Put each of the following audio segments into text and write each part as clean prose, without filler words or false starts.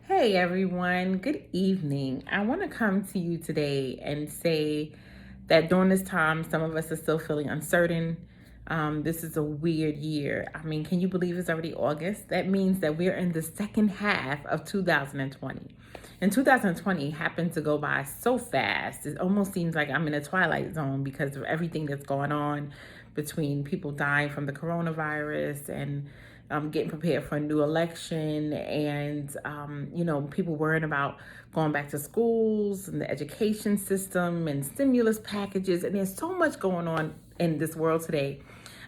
Hey everyone, good evening. I want to come to you today and say that during this time, some of us are still feeling uncertain. This is a weird year. I mean, can you believe it's already August? That means that we're in the second half of 2020. And 2020 happened to go by so fast. It almost seems like I'm in a twilight zone because of everything that's going on between people dying from the coronavirus and getting prepared for a new election and, people worrying about going back to schools and the education system and stimulus packages. And there's so much going on in this world today.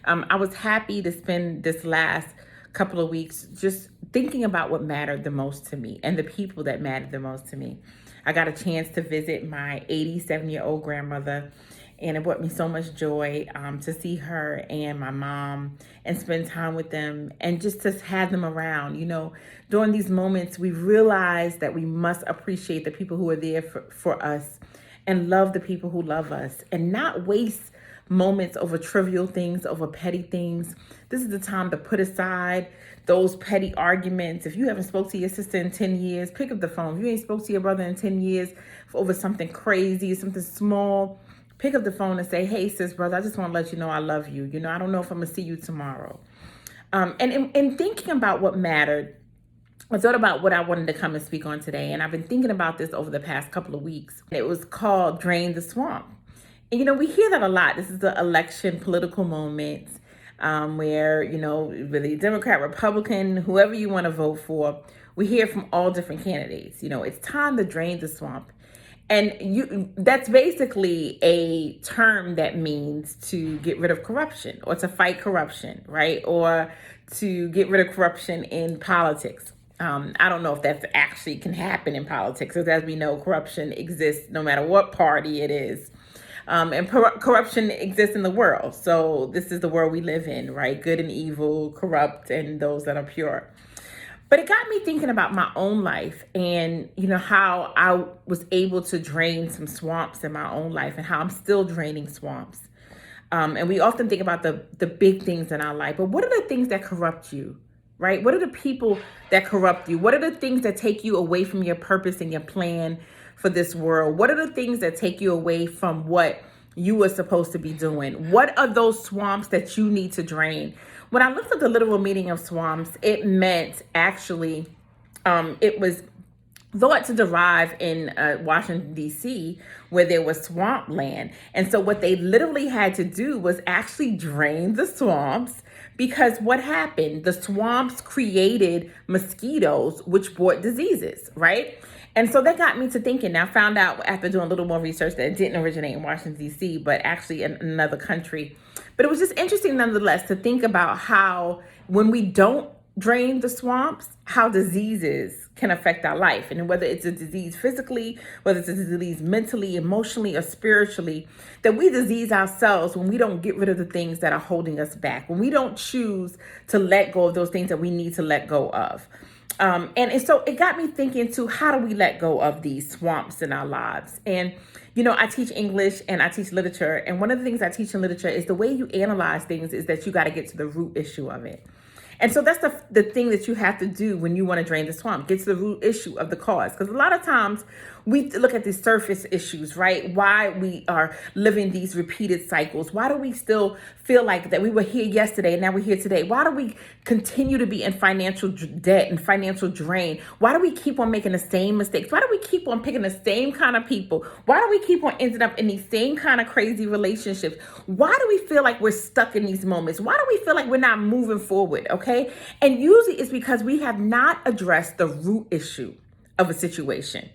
I was happy to spend this last couple of weeks just thinking about what mattered the most to me and the people that mattered the most to me. I got a chance to visit my 87-year-old grandmother, and it brought me so much joy to see her and my mom and spend time with them and just to have them around. During these moments, we realize that we must appreciate the people who are there for us and love the people who love us and not waste moments over trivial things, over petty things. This is the time to put aside those petty arguments. If you haven't spoke to your sister in 10 years, pick up the phone. If you ain't spoke to your brother in 10 years over something crazy, something small, pick up the phone and say, hey, sis, brother, I just want to let you know I love you. I don't know if I'm going to see you tomorrow. And in thinking about what mattered, I thought about what I wanted to come and speak on today. And I've been thinking about this over the past couple of weeks. It was called Drain the Swamp. And, we hear that a lot. This is the election political moment where, whether you're Democrat, Republican, whoever you want to vote for, we hear from all different candidates. It's time to drain the swamp. And that's basically a term that means to get rid of corruption or to fight corruption, right? Or to get rid of corruption in politics. I don't know if that actually can happen in politics, because as we know, corruption exists no matter what party it is. And corruption exists in the world. So this is the world we live in, right? Good and evil, corrupt, and those that are pure. But it got me thinking about my own life and, how I was able to drain some swamps in my own life and how I'm still draining swamps. And we often think about the big things in our life, but what are the things that corrupt you, right? What are the people that corrupt you? What are the things that take you away from your purpose and your plan for this world? What are the things that take you away from what you were supposed to be doing? What are those swamps that you need to drain? When I looked at the literal meaning of swamps, it meant actually, it was thought to derive in Washington, D.C., where there was swampland. And so what they literally had to do was actually drain the swamps, because what happened? The swamps created mosquitoes, which brought diseases, right? And so that got me to thinking. Now, I found out after doing a little more research that it didn't originate in Washington, D.C., but actually in another country. But it was just interesting nonetheless to think about how when we don't drain the swamps, how diseases can affect our life. And whether it's a disease physically, whether it's a disease mentally, emotionally, or spiritually, that we disease ourselves when we don't get rid of the things that are holding us back, when we don't choose to let go of those things that we need to let go of. And so it got me thinking too, how do we let go of these swamps in our lives? And, I teach English and I teach literature. And one of the things I teach in literature is the way you analyze things is that you got to get to the root issue of it. And so that's the thing that you have to do when you want to drain the swamp, get to the root issue of the cause. Because a lot of times we look at these surface issues, right? Why we are living these repeated cycles. Why do we still feel like that we were here yesterday and now we're here today? Why do we continue to be in financial debt and financial drain? Why do we keep on making the same mistakes? Why do we keep on picking the same kind of people? Why do we keep on ending up in these same kind of crazy relationships? Why do we feel like we're stuck in these moments? Why do we feel like we're not moving forward? Okay. And usually it's because we have not addressed the root issue of a situation.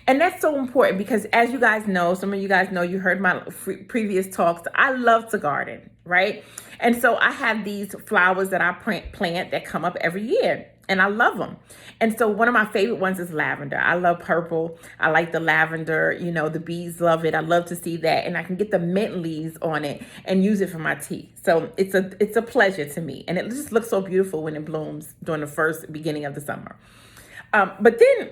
And that's so important because, as you guys know, some of you guys know, you heard my previous talks, I love to garden, right? And so I have these flowers that I plant that come up every year, and I love them. And so one of my favorite ones is lavender. I love purple. I like the lavender. The bees love it. I love to see that. And I can get the mint leaves on it and use it for my tea. So it's a pleasure to me. And it just looks so beautiful when it blooms during the first beginning of the summer. But then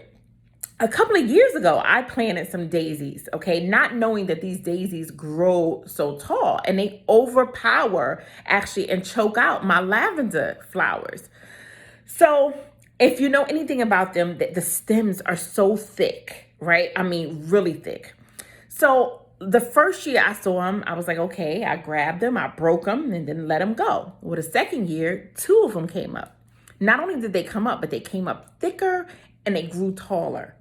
a couple of years ago, I planted some daisies, okay, not knowing that these daisies grow so tall and they overpower actually and choke out my lavender flowers. So If you know anything about them, the stems are so thick, right? I mean, really thick. So the first year I saw them, I was like, okay, I grabbed them, I broke them, and then let them go. Well, the second year, 2 of them came up. Not only did they come up, but they came up thicker and they grew taller.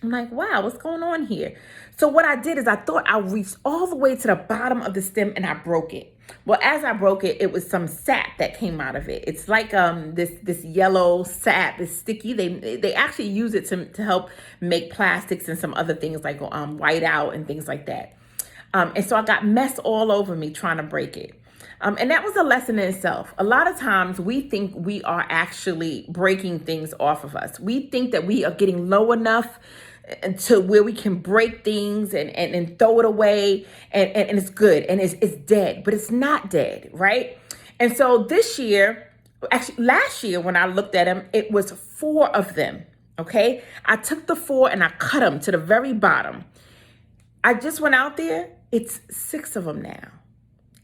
I'm like, wow, what's going on here? So what I did is I thought I reached all the way to the bottom of the stem and I broke it. Well, as I broke it, it was some sap that came out of it. It's like this yellow sap is sticky. They actually use it to help make plastics and some other things like white out and things like that. And so I got mess all over me trying to break it. And that was a lesson in itself. A lot of times we think we are actually breaking things off of us. We think that we are getting low enough to where we can break things and throw it away and it's good and it's dead, but it's not dead, right? And so this year, actually last year when I looked at them, it was 4 of them, okay? I took the 4 and I cut them to the very bottom. I just went out there, it's 6 of them now.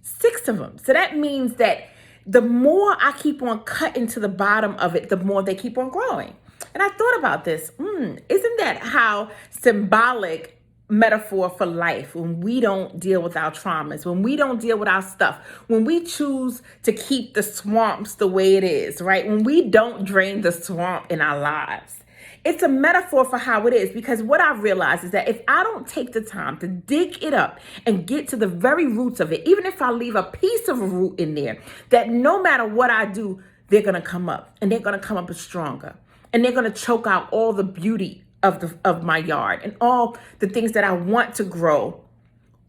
6 of them. So that means that the more I keep on cutting to the bottom of it, the more they keep on growing. And I thought about this. Isn't that how symbolic metaphor for life when we don't deal with our traumas, when we don't deal with our stuff, when we choose to keep the swamps the way it is, right? When we don't drain the swamp in our lives. It's a metaphor for how it is, because what I've realized is that if I don't take the time to dig it up and get to the very roots of it, even if I leave a piece of a root in there, that no matter what I do, they're going to come up and they're going to come up stronger and they're going to choke out all the beauty of my yard and all the things that I want to grow.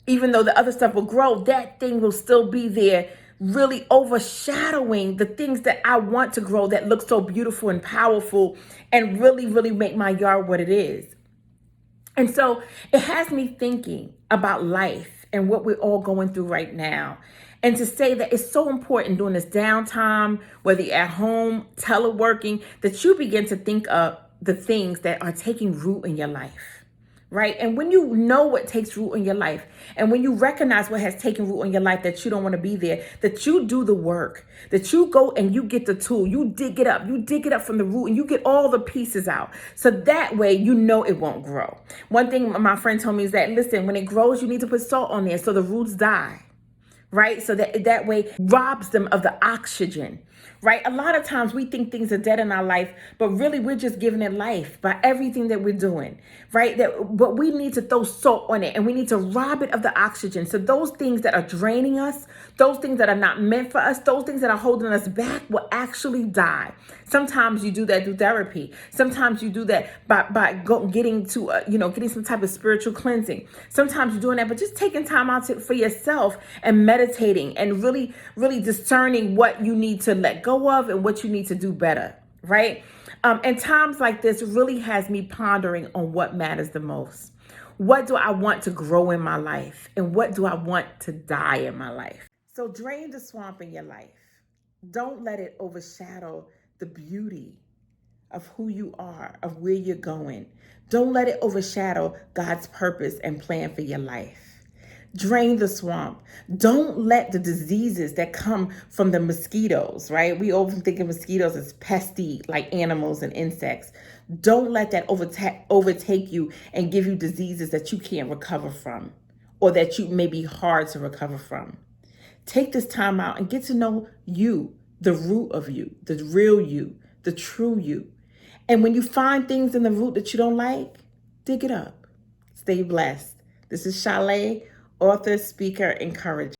Even though the other stuff will grow, that thing will still be there, really overshadowing the things that I want to grow that look so beautiful and powerful and really, really make my yard what it is. And so it has me thinking about life and what we're all going through right now. And to say that it's so important during this downtime, whether you're at home, teleworking, that you begin to think of the things that are taking root in your life. Right? And when you know what takes root in your life, and when you recognize what has taken root in your life that you don't want to be there, that you do the work, that you go and you get the tool, you dig it up from the root and you get all the pieces out. So that way, you know, it won't grow. One thing my friend told me is that, listen, when it grows, you need to put salt on there so the roots die. Right? So that way robs them of the oxygen. Right? A lot of times we think things are dead in our life, but really we're just giving it life by everything that we're doing. Right? But we need to throw salt on it and we need to rob it of the oxygen. So those things that are draining us, those things that are not meant for us, those things that are holding us back will actually die. Sometimes you do that through therapy. Sometimes you do that by getting some type of spiritual cleansing. Sometimes you're doing that, but just taking time out for yourself and meditating and really, really discerning what you need to let go of and what you need to do better, right? And times like this really has me pondering on what matters the most. What do I want to grow in my life? And what do I want to die in my life? So drain the swamp in your life. Don't let it overshadow the beauty of who you are, of where you're going. Don't let it overshadow God's purpose and plan for your life. Drain the swamp. Don't let the diseases that come from the mosquitoes, right? We often think of mosquitoes as pesty, like animals and insects. Don't let that overtake you and give you diseases that you can't recover from or that you may be hard to recover from. Take this time out and get to know you, the root of you, the real you, the true you. And when you find things in the root that you don't like, dig it up. Stay blessed. This is Chalet, author, speaker, encourager.